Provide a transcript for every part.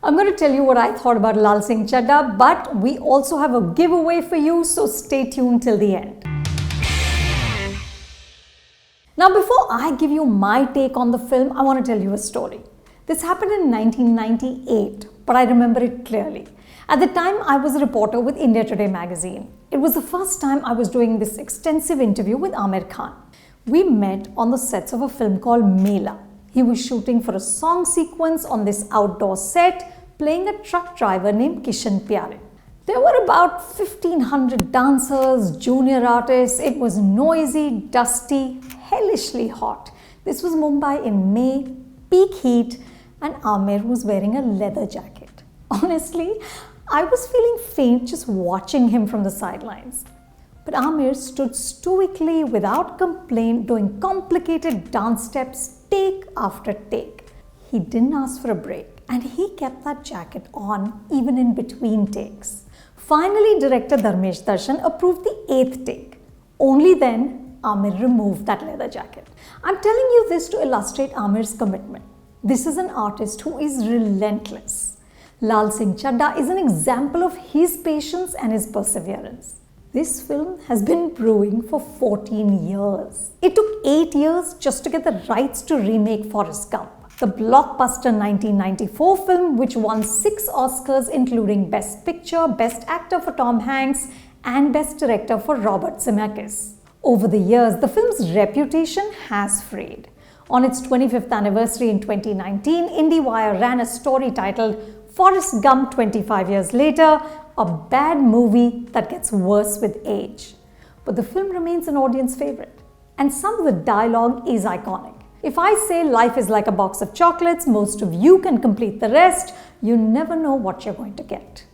I'm going to tell you what I thought about Laal Singh Chaddha, but we also have a giveaway for you, so stay tuned till the end. Now, before I give you my take on the film, I want to tell you a story. This happened in 1998, but I remember it clearly. At the time, I was a reporter with India Today magazine. It was the first time I was doing this extensive interview with Aamir Khan. We met on the sets of a film called Mela. He was shooting for a song sequence on this outdoor set, playing a truck driver named Kishan Pyare. There were about 1,500 dancers, junior artists. It was noisy, dusty, hellishly hot. This was Mumbai in May, peak heat, and Aamir was wearing a leather jacket. Honestly, I was feeling faint just watching him from the sidelines. But Aamir stood stoically without complaint, doing complicated dance steps take after take. He didn't ask for a break, and he kept that jacket on even in between takes. Finally, director Dharmesh Darshan approved the 8th take. Only then, Aamir removed that leather jacket. I'm telling you this to illustrate Aamir's commitment. This is an artist who is relentless. Laal Singh Chaddha is an example of his patience and his perseverance. This film has been brewing for 14 years. It took 8 years just to get the rights to remake Forrest Gump, the blockbuster 1994 film which won 6 Oscars including Best Picture, Best Actor for Tom Hanks and Best Director for Robert Zemeckis. Over the years, the film's reputation has frayed. On its 25th anniversary in 2019, IndieWire ran a story titled Forrest Gump 25 years later, a bad movie that gets worse with age. But the film remains an audience favorite, and some of the dialogue is iconic. If I say life is like a box of chocolates, most of you can complete the rest. You never know what you're going to get.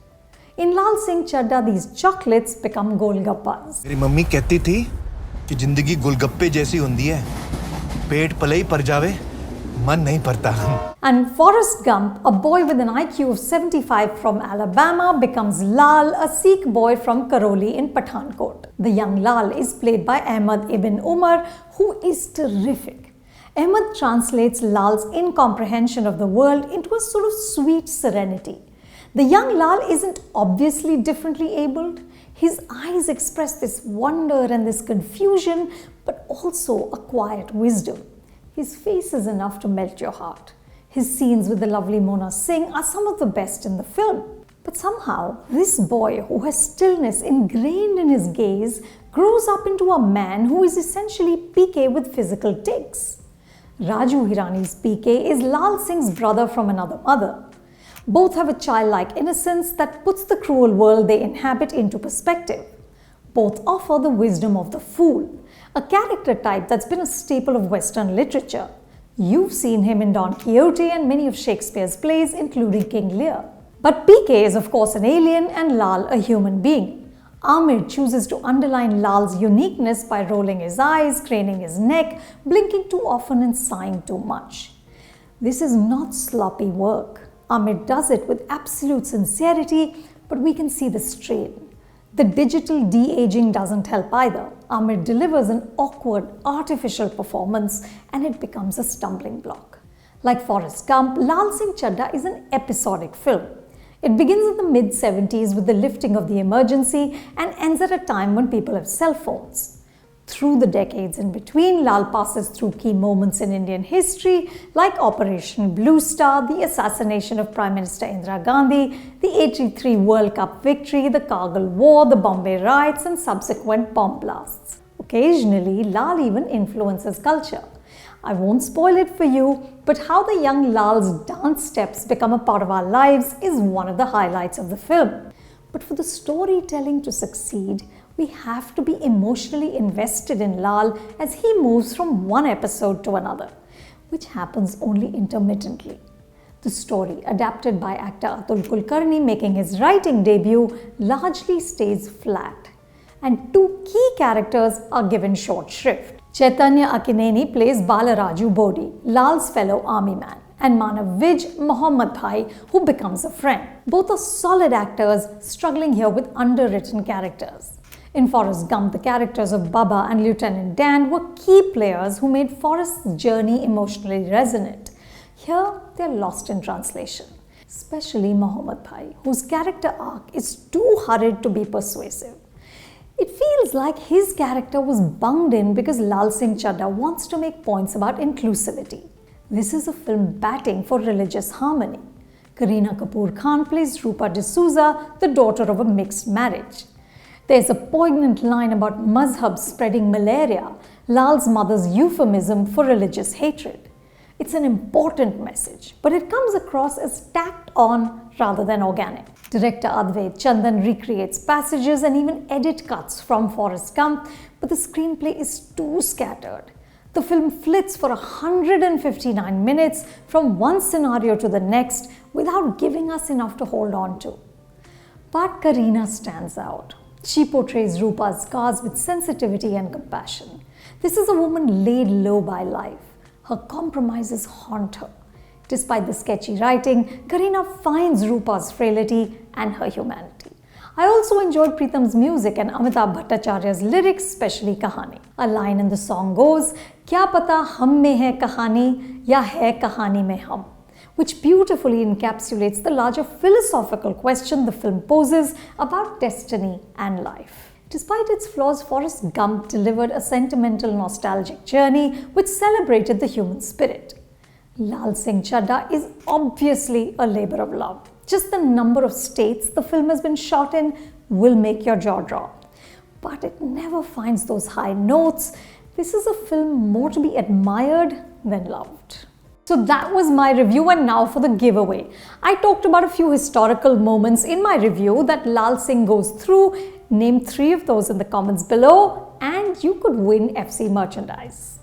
In Laal Singh Chaddha, these chocolates become golgappas. मेरी mummy कहती थी कि जिंदगी गोलगप्पे जैसी होती है, पेट पले ही पर जावे, मन नहीं भरता. And Forrest Gump, a boy with an IQ of 75 from Alabama, becomes Laal, a Sikh boy from Karoli in Pathankot. The young Laal is played by Ahmed Ibn Umar, who is terrific. Ahmed translates Laal's incomprehension of the world into a sort of sweet serenity. The young Laal isn't obviously differently abled. His eyes express this wonder and this confusion, but also a quiet wisdom. His face is enough to melt your heart. His scenes with the lovely Mona Singh are some of the best in the film. But somehow, this boy who has stillness ingrained in his gaze grows up into a man who is essentially PK with physical tics. Raju Hirani's PK is Laal Singh's brother from another mother. Both have a childlike innocence that puts the cruel world they inhabit into perspective. Both offer the wisdom of the fool, a character type that's been a staple of Western literature. You've seen him in Don Quixote and many of Shakespeare's plays, including King Lear. But PK is of course an alien and Laal a human being. Aamir chooses to underline Laal's uniqueness by rolling his eyes, craning his neck, blinking too often and sighing too much. This is not sloppy work. Aamir does it with absolute sincerity, but we can see the strain. The digital de-aging doesn't help either. Aamir delivers an awkward, artificial performance and it becomes a stumbling block. Like Forrest Gump, Laal Singh Chaddha is an episodic film. It begins in the mid-70s with the lifting of the emergency and ends at a time when people have cell phones. Through the decades in between, Laal passes through key moments in Indian history like Operation Blue Star, the assassination of Prime Minister Indira Gandhi, the 83 World Cup victory, the Kargil War, the Bombay riots and subsequent bomb blasts. Occasionally, Laal even influences culture. I won't spoil it for you, but how the young Laal's dance steps become a part of our lives is one of the highlights of the film. But for the storytelling to succeed, we have to be emotionally invested in Laal as he moves from one episode to another, which happens only intermittently. The story, adapted by actor Atul Kulkarni making his writing debut, largely stays flat, and two key characters are given short shrift. Chaitanya Akineni plays Balaraju Bodhi, Laal's fellow army man, and Manav Vij, Mohammad Bhai, who becomes a friend. Both are solid actors struggling here with underwritten characters. In Forrest Gump, the characters of Baba and Lieutenant Dan were key players who made Forrest's journey emotionally resonant. Here, they're lost in translation. especially Mohammed Bhai, whose character arc is too hurried to be persuasive. It feels like his character was bunged in because Laal Singh Chaddha wants to make points about inclusivity. This is a film batting for religious harmony. Kareena Kapoor Khan plays Rupa D'Souza, the daughter of a mixed marriage. There's a poignant line about mazhab spreading malaria, Lal's mother's euphemism for religious hatred. It's an important message, but it comes across as tacked on rather than organic. Director Advait Chandan recreates passages and even edit cuts from Forrest Gump, but the screenplay is too scattered. The film flits for 159 minutes from one scenario to the next without giving us enough to hold on to. But Kareena stands out. She portrays Rupa's scars with sensitivity and compassion. This is a woman laid low by life. Her compromises haunt her. Despite the sketchy writing, Kareena finds Rupa's frailty and her humanity. I also enjoyed Pritam's music and Amitabh Bhattacharya's lyrics, especially Kahani. A line in the song goes, "Kya pata hum mein hai kahani ya hai kahani mein hum," which beautifully encapsulates the larger philosophical question the film poses about destiny and life. Despite its flaws, Forrest Gump delivered a sentimental, nostalgic journey which celebrated the human spirit. Laal Singh Chaddha is obviously a labor of love. Just the number of states the film has been shot in will make your jaw drop. But it never finds those high notes. This is a film more to be admired than loved. So that was my review, and now for the giveaway. I talked about a few historical moments in my review that Laal Singh goes through. Name 3 of those in the comments below and you could win FC merchandise.